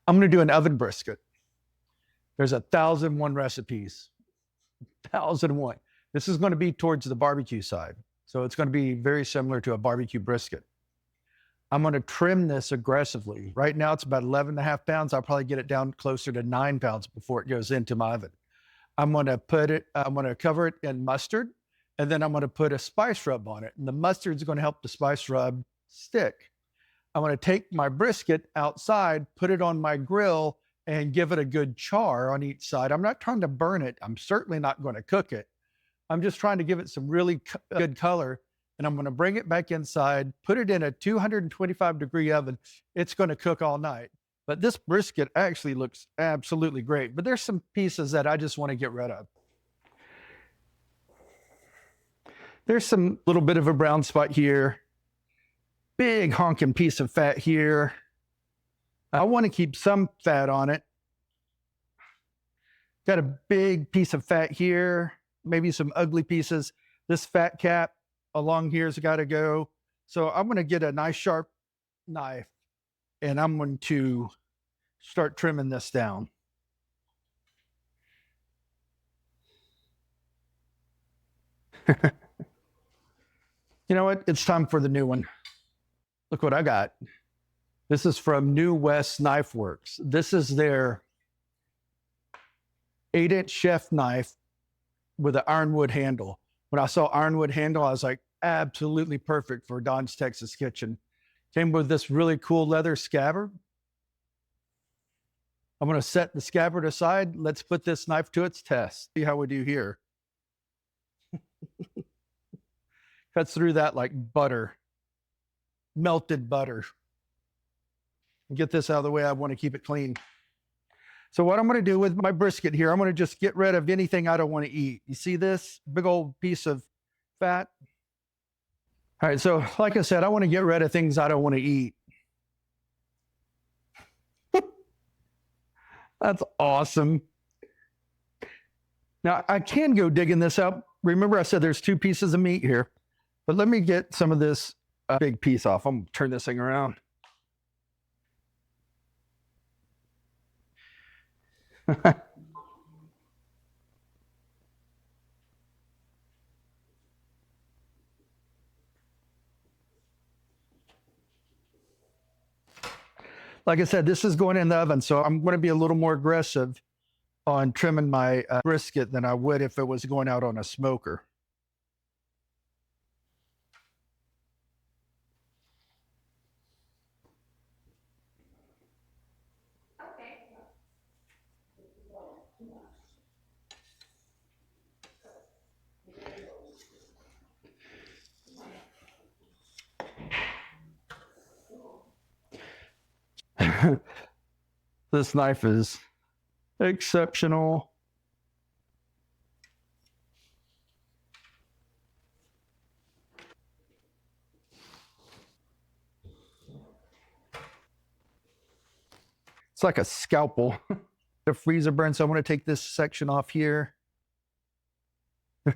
I'm going to do an oven brisket. There's 1,001 recipes, 1,001. This is going to be towards the barbecue side. So it's going to be very similar to a barbecue brisket. I'm going to trim this aggressively. Right now it's about 11 and a half pounds. I'll probably get it down closer to 9 pounds before it goes into my oven. I'm going to cover it in mustard, and then I'm going to put a spice rub on it. And the mustard is going to help the spice rub stick. I'm going to take my brisket outside, put it on my grill, and give it a good char on each side. I'm not trying to burn it. I'm certainly not going to cook it. I'm just trying to give it some really good color. And I'm going to bring it back inside, put it in a 225-degree oven. It's going to cook all night. But this brisket actually looks absolutely great. But there's some pieces that I just want to get rid of. There's some little bit of a brown spot here. Big honking piece of fat here. I want to keep some fat on it. Got a big piece of fat here. Maybe some ugly pieces. This fat cap along here's got to go. So I'm going to get a nice sharp knife and I'm going to start trimming this down. You know what? It's time for the new one. Look what I got. This is from New West Knife Works. This is their 8-inch chef knife with an ironwood handle. When I saw ironwood handle, I was like, absolutely perfect for Don's Texas Kitchen. Came with this really cool leather scabbard. I'm going to set the scabbard aside. Let's put this knife to its test. See how we do here. Cuts through that like butter, melted butter. Get this out of the way. I want to keep it clean. So what I'm going to do with my brisket here, I'm going to just get rid of anything I don't want to eat. You see this big old piece of fat? All right, so like I said, I want to get rid of things I don't want to eat. That's awesome. Now, I can go digging this up. Remember I said there's 2 pieces of meat here, but let me get some of this big piece off. I'm going to turn this thing around. Like I said, this is going in the oven, so I'm going to be a little more aggressive on trimming my brisket than I would if it was going out on a smoker. This knife is exceptional. It's like a scalpel. The freezer burn, so I'm going to take this section off here. I'm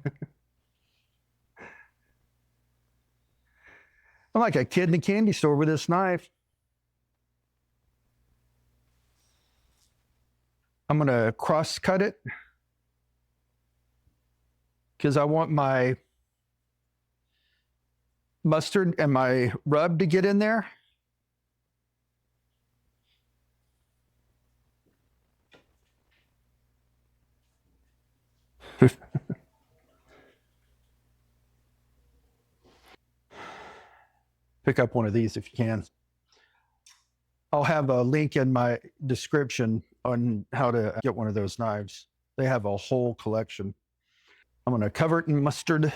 like a kid in a candy store with this knife. I'm going to cross cut it because I want my mustard and my rub to get in there. Pick up one of these if you can. I'll have a link in my description on how to get one of those knives. They have a whole collection. I'm going to cover it in mustard.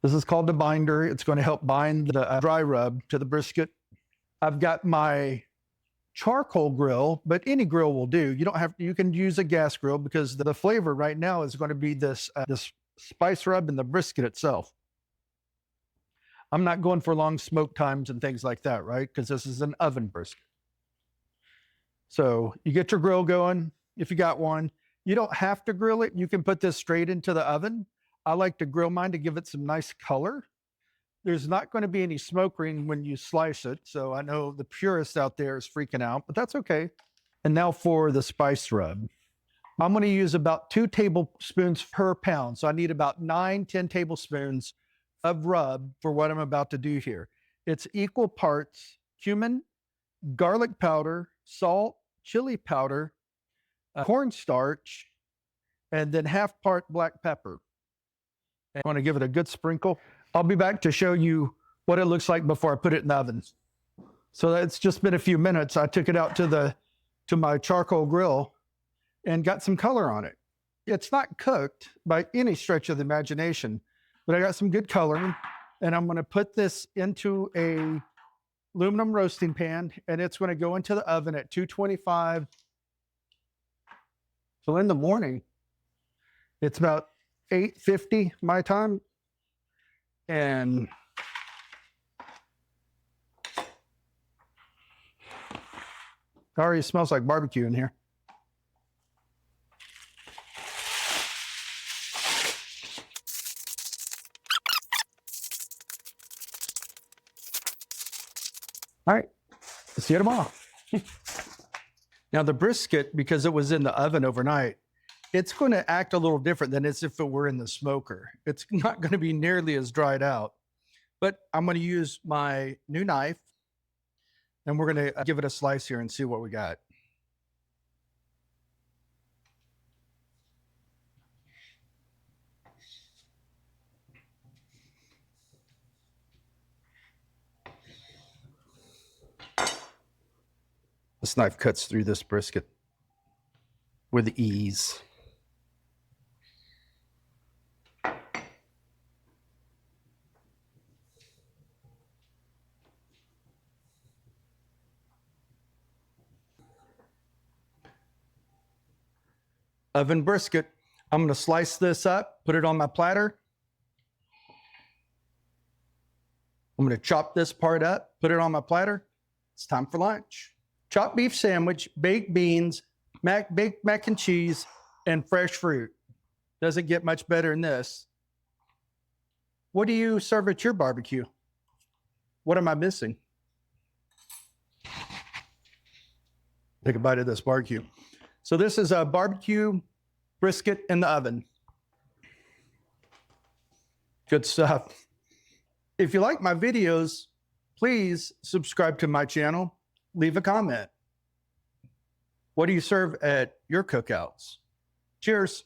This is called the binder. It's going to help bind the dry rub to the brisket. I've got my charcoal grill, but any grill will do. You don't have to, you can use a gas grill because the flavor right now is going to be this spice rub and the brisket itself. I'm not going for long smoke times and things like that, right? Because this is an oven brisket. So you get your grill going if you got one. You don't have to grill it. You can put this straight into the oven. I like to grill mine to give it some nice color. There's not going to be any smoke ring when you slice it. So I know the purist out there is freaking out, but that's okay. And now for the spice rub. I'm going to use about 2 tablespoons per pound. So I need about 10 tablespoons of rub for what I'm about to do here. It's equal parts cumin, garlic powder, salt, chili powder, cornstarch, and then half part black pepper. I want to give it a good sprinkle. I'll be back to show you what it looks like before I put it in the oven. So that's just been a few minutes. I took it out to my charcoal grill and got some color on it. It's not cooked by any stretch of the imagination, but I got some good coloring, and I'm going to put this into a aluminum roasting pan, and it's going to go into the oven at 225. So in the morning, it's about 8:50 my time, and it already smells like barbecue in here. All right, see you tomorrow. Now the brisket, because it was in the oven overnight, it's going to act a little different than as if it were in the smoker. It's not going to be nearly as dried out, but I'm going to use my new knife, and we're going to give it a slice here and see what we got. This knife cuts through this brisket with ease. Oven brisket. I'm going to slice this up, put it on my platter. I'm going to chop this part up, put it on my platter. It's time for lunch. Chopped beef sandwich, baked beans, baked mac and cheese, and fresh fruit. Doesn't get much better than this. What do you serve at your barbecue? What am I missing? Take a bite of this barbecue. So this is a barbecue brisket in the oven. Good stuff. If you like my videos, please subscribe to my channel. Leave a comment. What do you serve at your cookouts? Cheers.